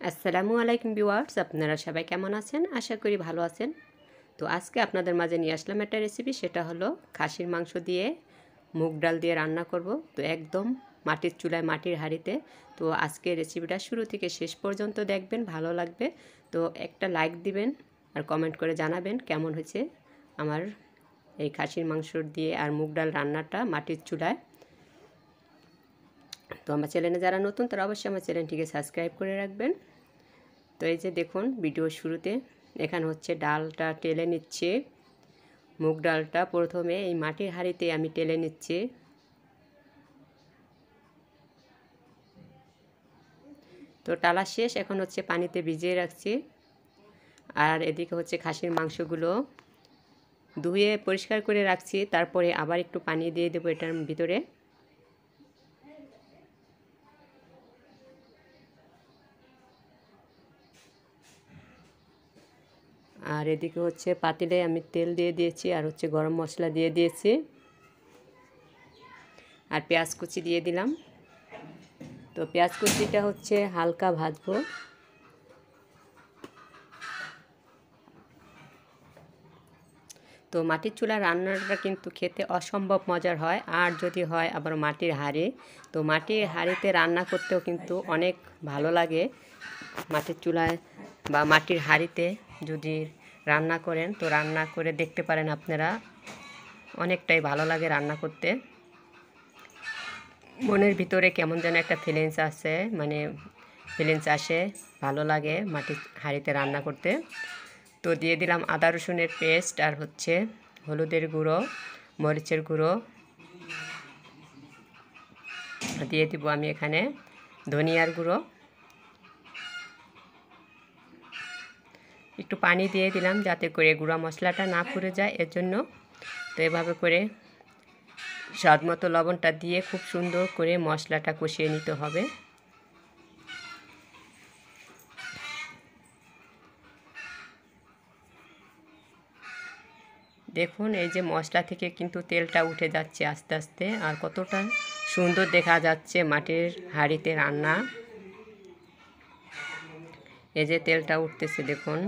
আসসালামু আলাইকুম ভিউয়ার্স, আপনারা সবাই কেমন আছেন? আশা করি ভালো আছেন। তো আজকে আপনাদের মাঝে নিয়ে আসলাম একটা রেসিপি, সেটা হলো খাসির মাংস দিয়ে মুগ ডাল দিয়ে রান্না করব। তো একদম মাটির চুলায়, মাটির হাঁড়িতে। তো আজকে রেসিপিটা শুরু থেকে শেষ পর্যন্ত দেখবেন, ভালো লাগবে। তো একটা লাইক দিবেন আর কমেন্ট করে জানাবেন কেমন হয়েছে আমার এই খাসির মাংস দিয়ে আর মুগ ডাল রান্নাটা মাটির চুলায়। তো আমার চ্যানেলে যারা নতুন তারা অবশ্যই আমার চ্যানেলটিকে সাবস্ক্রাইব করে রাখবেন। তো এই যে দেখুন, ভিডিও শুরুতে এখানে হচ্ছে ডালটা টেলে নিচ্ছে। মুগ ডালটা প্রথমে এই মাটির হাঁড়িতে আমি টেলে নিচ্ছি। তো টালা শেষ, এখন হচ্ছে পানিতে ভিজিয়ে রাখছি। আর এদিকে হচ্ছে খাসির মাংসগুলো ধুয়ে পরিষ্কার করে রাখছি, তারপরে আবার একটু পানি দিয়ে দেবো এটার ভিতরে। আর এদিকে হচ্ছে পাতিলে আমি তেল দিয়ে দিয়েছি, আর হচ্ছে গরম মশলা দিয়ে দিয়েছি, আর পেঁয়াজ কুচি দিয়ে দিলাম। তো পেঁয়াজ কুচিটা হচ্ছে হালকা ভাজবো। তো মাটির চুলা রান্নাটা কিন্তু খেতে অসম্ভব মজার হয়, আর যদি হয় আবার মাটির হাঁড়ি। তো মাটির হাঁড়িতে রান্না করতেও কিন্তু অনেক ভালো লাগে। মাটির চুলায় বা মাটির হাঁড়িতে যদি রান্না করেন, তো রান্না করে দেখতে পারেন আপনারা, অনেকটাই ভালো লাগে রান্না করতে। মনের ভিতরে কেমন যেন একটা ফিলিংস আসে, মানে ফিলিংস আসে, ভালো লাগে মাটির হাঁড়িতে রান্না করতে। তো দিয়ে দিলাম আদা রসুনের পেস্ট, আর হচ্ছে হলুদের গুঁড়ো, মরিচের গুঁড়ো দিয়ে দিব আমি এখানে, ধনিয়ার গুঁড়ো, একটু পানি দিয়ে দিলাম যাতে করে গুঁড়া মশলাটা না পুড়ে যায়, এর জন্য। তো এভাবে করে স্বাদ মতো লবণটা দিয়ে খুব সুন্দর করে মশলাটা কষিয়ে নিতে হবে। দেখুন, এই যে মশলা থেকে কিন্তু তেলটা উঠে যাচ্ছে আস্তে আস্তে, আর কতটা সুন্দর দেখা যাচ্ছে মাটির হাঁড়িতে রান্না। এই যে তেলটা উঠতেছে দেখুন।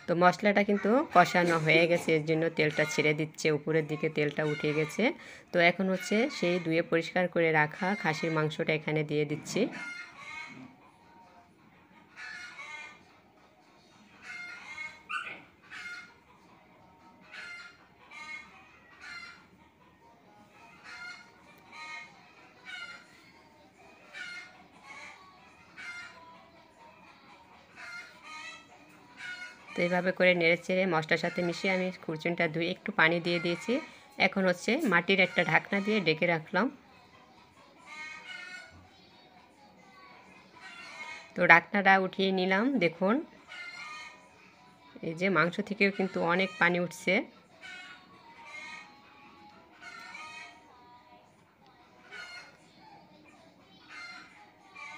তো মশলাটা কিন্তু কষানো হয়ে গেছে, এর জন্য তেলটা ছেড়ে দিচ্ছে, উপরের দিকে তেলটা উঠে গেছে। তো এখন হচ্ছে সেই ধুয়ে পরিষ্কার করে রাখা খাসির মাংসটা এখানে দিয়ে দিচ্ছি। তো এইভাবে করে নেড়েচেড়ে মশলার সাথে মিশিয়ে আমি খুরচুনটা ধুয়ে একটু পানি দিয়ে দিয়েছি। এখন হচ্ছে মাটির একটা ঢাকনা দিয়ে ঢেকে রাখলাম। তো ঢাকনাটা উঠিয়ে নিলাম। দেখুন, এই যে মাংস থেকেও কিন্তু অনেক পানি উঠছে।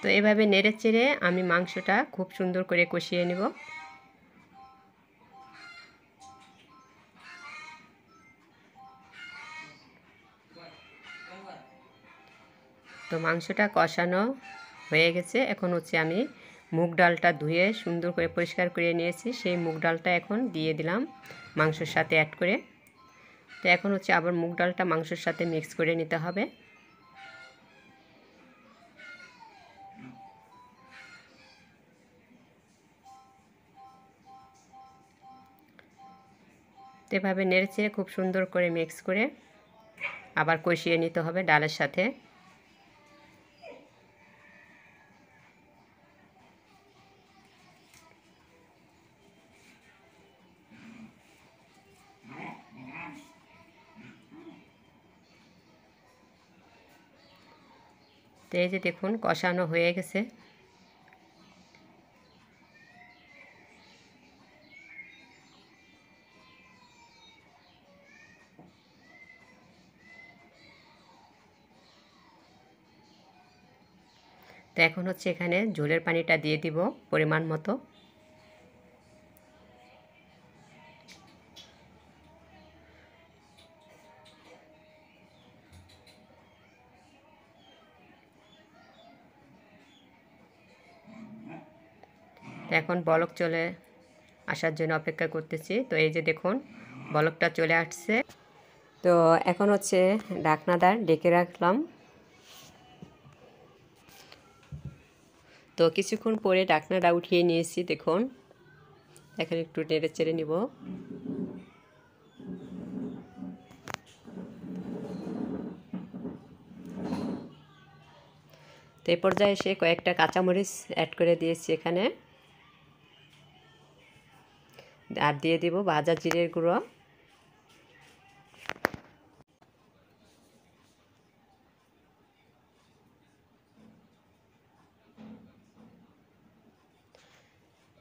তো এভাবে নেড়েচেড়ে আমি মাংসটা খুব সুন্দর করে কষিয়ে নেব। তো মাংসটা কষানো হয়ে গেছে। এখন হচ্ছে আমি মুগ ডালটা ধুয়ে সুন্দর করে পরিষ্কার করে নিয়েছি, সেই মুগ ডালটা এখন দিয়ে দিলাম মাংসের সাথে অ্যাড করে। তো এখন হচ্ছে আবার মুগ ডালটা মাংসের সাথে মিক্স করে নিতে হবে। তো এভাবে নেড়েচেড়ে খুব সুন্দর করে মিক্স করে আবার কষিয়ে নিতে হবে ডালের সাথে। তো এই যে দেখুন, কষানো হয়ে গেছে। তো এখন হচ্ছে এখানে ঝোলের পানিটা দিয়ে দিব পরিমাণ মতো। এখন বলক চলে আসার জন্য অপেক্ষা করতেছি। তো এই যে দেখুন বলকটা চলে আসছে। তো এখন হচ্ছে ঢাকনাদার ডেকে রাখলাম। তো কিছুক্ষণ পরে ঢাকনাটা উঠিয়ে নিয়েছি। দেখুন এখন একটু নেড়ে চেড়ে নিব। তো এই পর্যায়ে এসে কয়েকটা কাঁচামরিচ অ্যাড করে দিয়েছি এখানে, আর দিয়ে দিব ভাজা জিরের গুঁড়ো।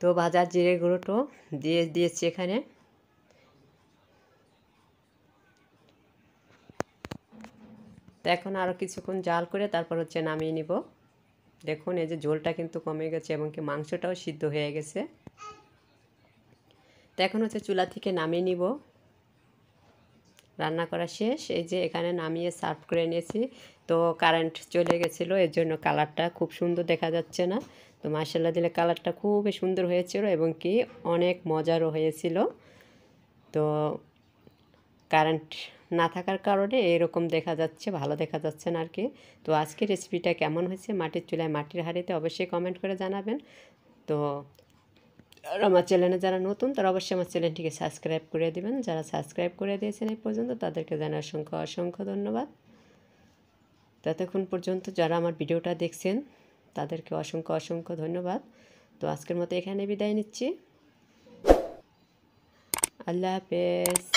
তো ভাজা জিরের গুঁড়োটো দিয়ে দিয়েছি এখানে। তো এখন আরও কিছুক্ষণ জাল করে তারপর হচ্ছে নামিয়ে নিব। দেখুন এই যে ঝোলটা কিন্তু কমে গেছে এবং কি মাংসটাও সিদ্ধ হয়ে গেছে। তো এখন হচ্ছে চুলা থেকে নামিয়ে নিব। রান্না করা শেষ। এই যে এখানে নামিয়ে সার্ভ করে নিয়েছি। তো কারেন্ট চলে গেছিলো, এর জন্য কালারটা খুব সুন্দর দেখা যাচ্ছে না। তো মাশাআল্লাহ দিলে কালারটা খুবই সুন্দর হয়েছিল এবং কি অনেক মজারও হয়েছিল। তো কারেন্ট না থাকার কারণে এরকম দেখা যাচ্ছে, ভালো দেখা যাচ্ছে না আর কি। তো আজকের রেসিপিটা কেমন হয়েছে মাটির চুলায় মাটির হাঁড়িতে অবশ্যই কমেন্ট করে জানাবেন। তো আর আমার চ্যানেলে যারা নতুন তারা অবশ্যই আমার চ্যানেলটিকে সাবস্ক্রাইব করে দিবেন। যারা সাবস্ক্রাইব করে দিয়েছেন এই পর্যন্ত তাদেরকে জানাই অসংখ্য অসংখ্য ধন্যবাদ। ততক্ষণ পর্যন্ত যারা আমার ভিডিওটা দেখছেন তাদেরকে অসংখ্য অসংখ্য ধন্যবাদ। তো আজকের মতো এখানে বিদায় নিচ্ছি। আল্লাহ হাফেজ।